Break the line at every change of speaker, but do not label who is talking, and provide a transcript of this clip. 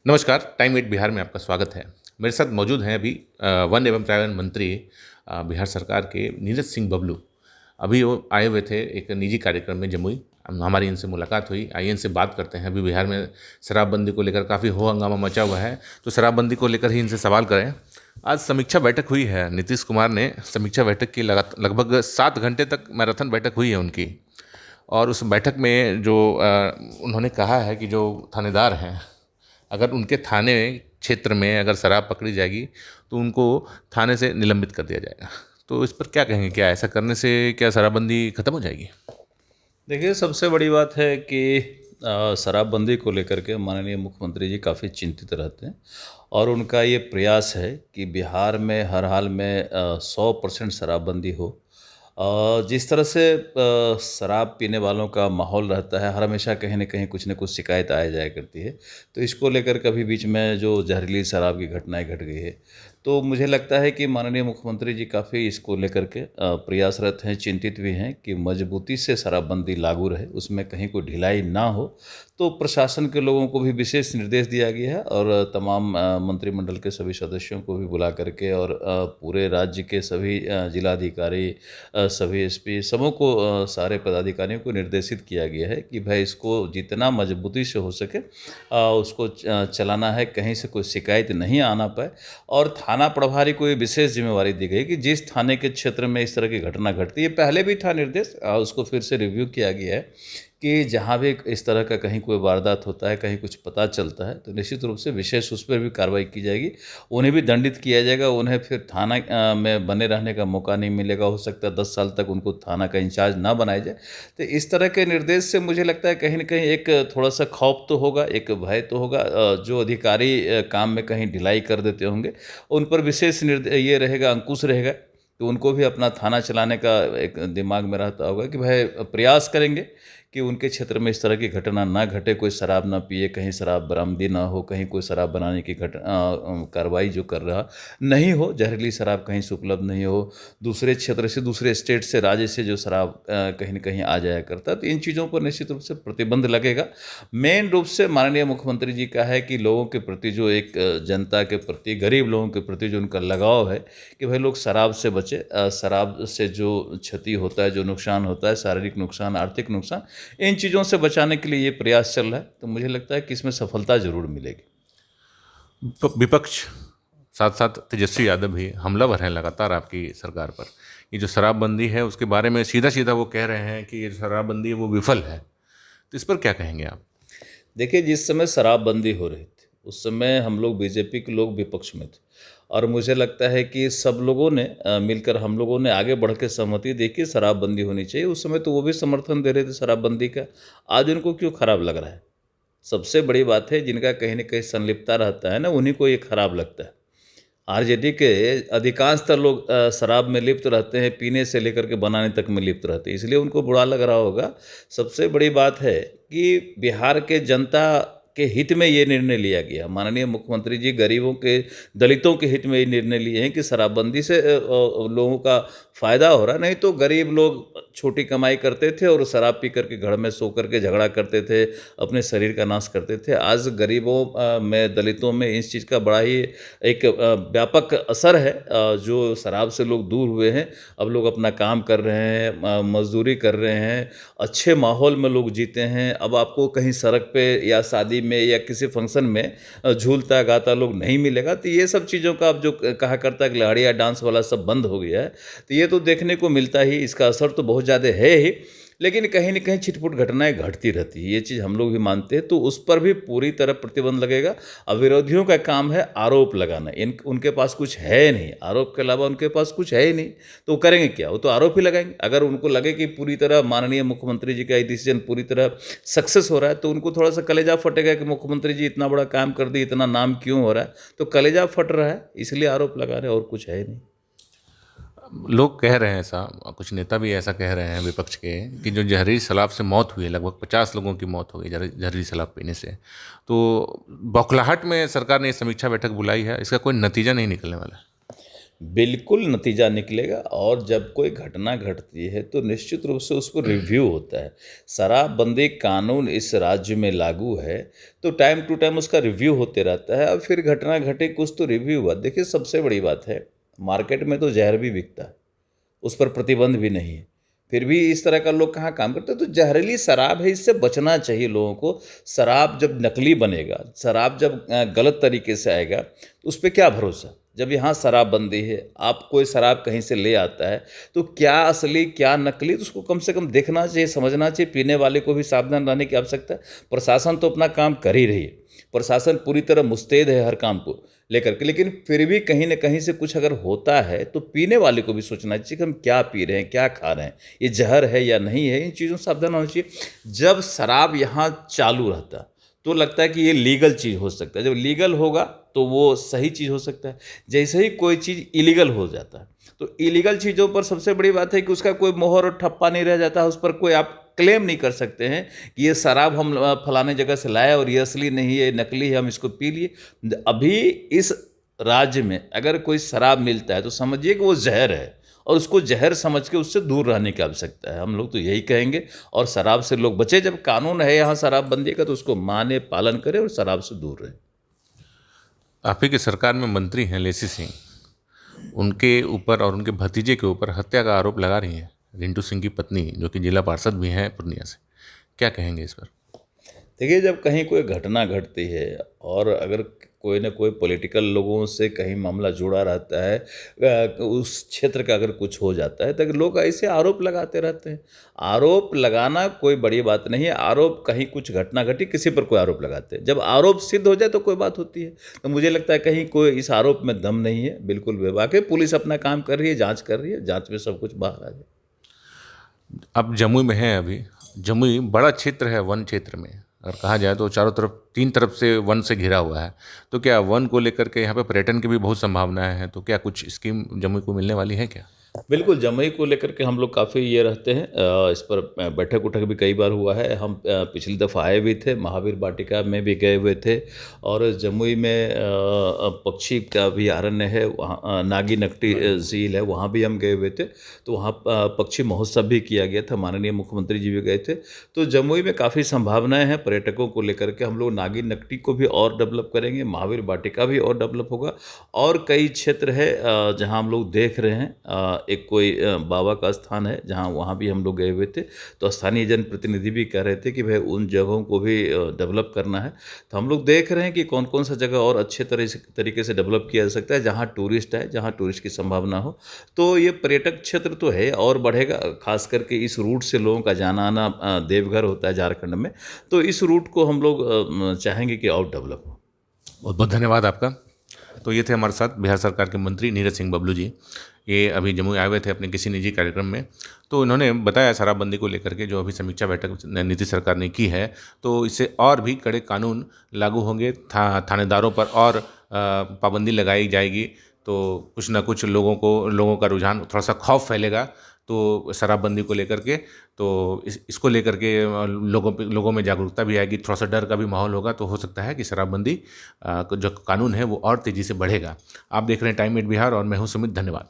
नमस्कार, टाइम 8 बिहार में आपका स्वागत है। मेरे साथ मौजूद हैं अभी वन एवं पर्यावरण मंत्री बिहार सरकार के नीरज सिंह बबलू। अभी वो आए हुए थे एक निजी कार्यक्रम में जमुई। हमारी इनसे मुलाकात हुई। आइए इनसे बात करते हैं। अभी बिहार में शराबबंदी को लेकर काफ़ी हो हंगामा मचा हुआ है, तो शराबबंदी को लेकर ही इनसे सवाल करें। आज समीक्षा बैठक हुई है। नीतीश कुमार ने समीक्षा बैठक की लगभग 7 घंटे तक मैराथन बैठक हुई है उनकी। और उस बैठक में जो उन्होंने कहा है कि जो थानेदार हैं, अगर उनके थाने क्षेत्र में अगर शराब पकड़ी जाएगी तो उनको थाने से निलंबित कर दिया जाएगा। तो इस पर क्या कहेंगे? क्या ऐसा करने से क्या शराबबंदी खत्म हो जाएगी?
देखिए, सबसे बड़ी बात है कि शराबबंदी को लेकर के माननीय मुख्यमंत्री जी काफ़ी चिंतित रहते हैं और उनका ये प्रयास है कि बिहार में हर हाल में 100% शराबबंदी हो। जिस तरह से शराब पीने वालों का माहौल रहता है, हर हमेशा कहीं न कहीं कुछ न कुछ शिकायत आया जाया करती है। तो इसको लेकर कभी बीच में जो जहरीली शराब की घटनाएँ घट गई है, तो मुझे लगता है कि माननीय मुख्यमंत्री जी काफ़ी इसको लेकर के प्रयासरत हैं, चिंतित भी हैं कि मजबूती से शराबबंदी लागू रहे, उसमें कहीं कोई ढिलाई ना हो। तो प्रशासन के लोगों को भी विशेष निर्देश दिया गया है और तमाम मंत्रिमंडल के सभी सदस्यों को भी बुला करके और पूरे राज्य के सभी जिलाधिकारी, सभी एसपी सबों को, सारे पदाधिकारियों को निर्देशित किया गया है कि भाई इसको जितना मजबूती से हो सके उसको चलाना है, कहीं से कोई शिकायत नहीं आना पाए। और थाना प्रभारी को ये विशेष जिम्मेवारी दी गई कि जिस थाने के क्षेत्र में इस तरह की घटना घटती है, पहले भी था निर्देश, उसको फिर से रिव्यू किया गया है कि जहाँ भी इस तरह का कहीं कोई वारदात होता है, कहीं कुछ पता चलता है, तो निश्चित रूप से विशेष उस पर भी कार्रवाई की जाएगी। उन्हें भी दंडित किया जाएगा, उन्हें फिर थाना में बने रहने का मौका नहीं मिलेगा। हो सकता है 10 साल तक उनको थाना का इंचार्ज ना बनाया जाए। तो इस तरह के निर्देश से मुझे लगता है कहीं न कहीं एक थोड़ा-सा खौफ तो होगा, एक भय तो होगा। जो अधिकारी काम में कहीं ढिलाई कर देते होंगे, उन पर विशेष ये रहेगा, अंकुश रहेगा, तो उनको भी अपना थाना चलाने का एक दिमाग में रहता होगा कि भाई प्रयास करेंगे कि उनके क्षेत्र में इस तरह की घटना ना घटे, कोई शराब ना पिए, कहीं शराब बरामदी ना हो, कहीं कोई शराब बनाने की कार्रवाई जो कर रहा नहीं हो, जहरीली शराब कहीं से उपलब्ध नहीं हो, दूसरे क्षेत्र से, दूसरे स्टेट से, राज्य से जो शराब कहीं न कहीं आ जाया करता है, तो इन चीज़ों पर निश्चित रूप से प्रतिबंध लगेगा। मेन रूप से माननीय मुख्यमंत्री जी का है कि लोगों के प्रति जो एक जनता के प्रति, गरीब लोगों के प्रति जो उनका लगाव है कि भाई लोग शराब से बचें। शराब से जो क्षति होता है, जो नुकसान होता है, शारीरिक नुकसान, आर्थिक नुकसान, इन चीज़ों से बचाने के लिए ये प्रयास चल रहा है। तो मुझे लगता है कि इसमें सफलता ज़रूर मिलेगी।
विपक्ष साथ साथ तेजस्वी यादव भी हमलावर हैं लगातार आपकी सरकार पर। ये जो शराबबंदी है उसके बारे में सीधा सीधा वो कह रहे हैं कि ये शराबबंदी है वो विफल है। तो इस पर क्या कहेंगे आप?
देखिए, जिस समय शराबबंदी हो रही थी, उस समय हम लोग बीजेपी के लोग विपक्ष में थे और मुझे लगता है कि सब लोगों ने मिलकर हम लोगों ने आगे बढ़ के सहमति दी कि शराबबंदी होनी चाहिए। उस समय तो वो भी समर्थन दे रहे थे शराबबंदी का। आज उनको क्यों खराब लग रहा है? सबसे बड़ी बात है, जिनका कहीं न कहीं संलिप्तता रहता है ना, उन्हीं को ये खराब लगता है। आरजेडी के अधिकांशतः लोग शराब में लिप्त रहते हैं, पीने से लेकर के बनाने तक में लिप्त रहते हैं, इसलिए उनको बुरा लग रहा होगा। सबसे बड़ी बात है कि बिहार के जनता के हित में ये निर्णय लिया गया। माननीय मुख्यमंत्री जी गरीबों के, दलितों के हित में ये निर्णय लिए हैं कि शराबबंदी से लोगों का फ़ायदा हो रहा है। नहीं तो गरीब लोग छोटी कमाई करते थे और शराब पी करके घर में सो करके झगड़ा करते थे, अपने शरीर का नाश करते थे। आज गरीबों में, दलितों में इस चीज़ का बड़ा ही एक व्यापक असर है। जो शराब से लोग दूर हुए हैं, अब लोग अपना काम कर रहे हैं, मज़दूरी कर रहे हैं, अच्छे माहौल में लोग जीते हैं। अब आपको कहीं सड़क पे या शादी में या किसी फंक्शन में झूलता गाता लोग नहीं मिलेगा। तो ये सब चीज़ों का अब जो कहा करता है कि लहरिया डांस वाला सब बंद हो गया है, तो ये तो देखने को मिलता ही, इसका असर तो बहुत ज़्यादा है ही। लेकिन कहीं न कहीं छिटपुट घटनाएँ घटती रहती है, ये चीज़ हम लोग भी मानते हैं, तो उस पर भी पूरी तरह प्रतिबंध लगेगा। अब विरोधियों का काम है आरोप लगाना, उनके पास कुछ है नहीं, आरोप के अलावा उनके पास कुछ है ही नहीं, तो वो करेंगे क्या? वो तो आरोप ही लगाएँगे। अगर उनको लगे कि पूरी तरह माननीय मुख्यमंत्री जी का ये डिसीजन पूरी तरह सक्सेस हो रहा है, तो उनको थोड़ा-सा कलेजा फटेगा कि मुख्यमंत्री जी इतना बड़ा काम कर दिए, इतना नाम क्यों हो रहा है? तो कलेजा फट रहा है, इसलिए आरोप लगा रहे हैं, और कुछ है ही नहीं।
लोग कह रहे हैं ऐसा, कुछ नेता भी ऐसा कह रहे हैं विपक्ष के, कि जो जहरीली शराब से मौत हुई है, लगभग 50 लोगों की मौत हो गई जहरीली शराब पीने से। तो बौखलाहट में सरकार ने ये समीक्षा बैठक बुलाई है, इसका कोई नतीजा नहीं निकलने वाला है।
बिल्कुल नतीजा निकलेगा। और जब कोई घटना घटती है तो निश्चित रूप से उस पर रिव्यू होता है। शराबबंदी कानून इस राज्य में लागू है तो टाइम टू टाइम उसका रिव्यू होते रहता है। अब फिर घटना घटे कुछ तो रिव्यू हुआ। देखिए सबसे बड़ी बात है, मार्केट में तो जहर भी बिकता है, उस पर प्रतिबंध भी नहीं है, फिर भी इस तरह का लोग कहाँ काम करते हैं। तो जहरीली शराब है, इससे बचना चाहिए लोगों को। शराब जब नकली बनेगा, शराब जब गलत तरीके से आएगा तो उस पर क्या भरोसा। जब यहाँ शराबबंदी है, आप कोई शराब कहीं से ले आता है तो क्या असली क्या नकली, तो उसको कम से कम देखना चाहिए, समझना चाहिए। पीने वाले को भी सावधान रहने की आवश्यकता है। प्रशासन तो अपना काम कर ही रही है, प्रशासन पूरी तरह मुस्तैद है हर काम को लेकर के, लेकिन फिर भी कहीं न कहीं से कुछ अगर होता है तो पीने वाले को भी सोचना चाहिए कि हम क्या पी रहे हैं, क्या खा रहे हैं, ये जहर है या नहीं है। इन चीज़ों से सावधान होना चाहिए। जब शराब यहाँ चालू रहता तो लगता है कि ये लीगल चीज़ हो सकता है, जब लीगल होगा तो वो सही चीज़ हो सकता है। जैसे ही कोई चीज़ इलीगल हो जाता है तो इलीगल चीज़ों पर सबसे बड़ी बात है कि उसका कोई मोहर और ठप्पा नहीं रह जाता, उस पर कोई आप क्लेम नहीं कर सकते हैं कि ये शराब हम फलाने जगह से लाए और ये असली नहीं है, ये नकली है, हम इसको पी लिए। अभी इस राज्य में अगर कोई शराब मिलता है तो समझिए कि वो जहर है, और उसको जहर समझ के उससे दूर रहने की आवश्यकता है। हम लोग तो यही कहेंगे, और शराब से लोग बचे। जब कानून है यहाँ शराबबंदी का तो उसको माने, पालन करें और शराब से दूर रहें।
आप ही की सरकार में मंत्री हैं लेसी सिंह, उनके ऊपर और उनके भतीजे के ऊपर हत्या का आरोप लगा रही हैं रिंटू सिंह की पत्नी, जो कि जिला पार्षद भी हैं पूर्णिया से। क्या कहेंगे इस पर?
देखिए जब कहीं कोई घटना घटती है और अगर कोई ना कोई पॉलिटिकल लोगों से कहीं मामला जुड़ा रहता है, उस क्षेत्र का अगर कुछ हो जाता है तो लोग ऐसे आरोप लगाते रहते हैं। आरोप लगाना कोई बड़ी बात नहीं है। आरोप कहीं कुछ घटना घटी, किसी पर कोई आरोप लगाते हैं, जब आरोप सिद्ध हो जाए तो कोई बात होती है। तो मुझे लगता है कहीं कोई इस आरोप में दम नहीं है। बिल्कुल बेबाक पुलिस अपना काम कर रही है, जाँच कर रही है, जाँच में सब कुछ बाहर आ जाए।
अब जमुई में हैं अभी। जमुई बड़ा क्षेत्र है वन क्षेत्र में, और कहा जाए तो चारों तरफ, तीन तरफ से वन से घिरा हुआ है। तो क्या वन को लेकर के यहाँ पे पर्यटन की भी बहुत संभावनाएं हैं? तो क्या कुछ स्कीम जमुई को मिलने वाली है क्या?
बिल्कुल, जमुई को लेकर के हम लोग काफ़ी ये रहते हैं। इस पर बैठक-उठक भी कई बार हुआ है। हम पिछली दफ़ा आए भी थे, महावीर वाटिका में भी गए हुए थे, और जमुई में पक्षी का अभयारण्य है, वहाँ नागी नकटी झील है, वहाँ भी हम गए हुए थे। तो वहाँ पक्षी महोत्सव भी किया गया था, माननीय मुख्यमंत्री जी भी गए थे। तो जमुई में काफ़ी संभावनाएँ हैं पर्यटकों को लेकर के। हम लोग नागी नकटी को भी और डेवलप करेंगे, महावीर वाटिका भी और डेवलप होगा, और कई क्षेत्र है जहाँ हम लोग देख रहे हैं। एक कोई बाबा का स्थान है जहाँ, वहाँ भी हम लोग गए हुए थे। तो स्थानीय जनप्रतिनिधि भी कह रहे थे कि भाई उन जगहों को भी डेवलप करना है। तो हम लोग देख रहे हैं कि कौन कौन सा जगह और अच्छे तरीके से डेवलप किया जा सकता है, जहाँ टूरिस्ट है, जहाँ टूरिस्ट की संभावना हो। तो ये पर्यटक क्षेत्र तो है और बढ़ेगा, खास करके इस रूट से लोगों का जाना आना देवघर होता है झारखंड में। तो इस रूट को हम लोग चाहेंगे कि और डेवलप हो।
बहुत बहुत धन्यवाद आपका। तो ये थे हमारे साथ बिहार सरकार के मंत्री नीरज सिंह बबलू जी। ये अभी जमुई आए हुए थे अपने किसी निजी कार्यक्रम में। तो इन्होंने बताया शराबबंदी को लेकर के जो अभी समीक्षा बैठक नीतीश सरकार ने की है, तो इससे और भी कड़े कानून लागू होंगे, थानेदारों पर और पाबंदी लगाई जाएगी। तो कुछ ना कुछ लोगों का रुझान, थोड़ा सा खौफ फैलेगा तो शराबबंदी को लेकर के। तो इसको लेकर के लोगों में जागरूकता भी आएगी, थोड़ा सा डर का भी माहौल होगा। तो हो सकता है कि शराबबंदी जो कानून है वो और तेज़ी से बढ़ेगा। आप देख रहे हैं टाइम एट बिहार और मैं हूँ सुमित। धन्यवाद।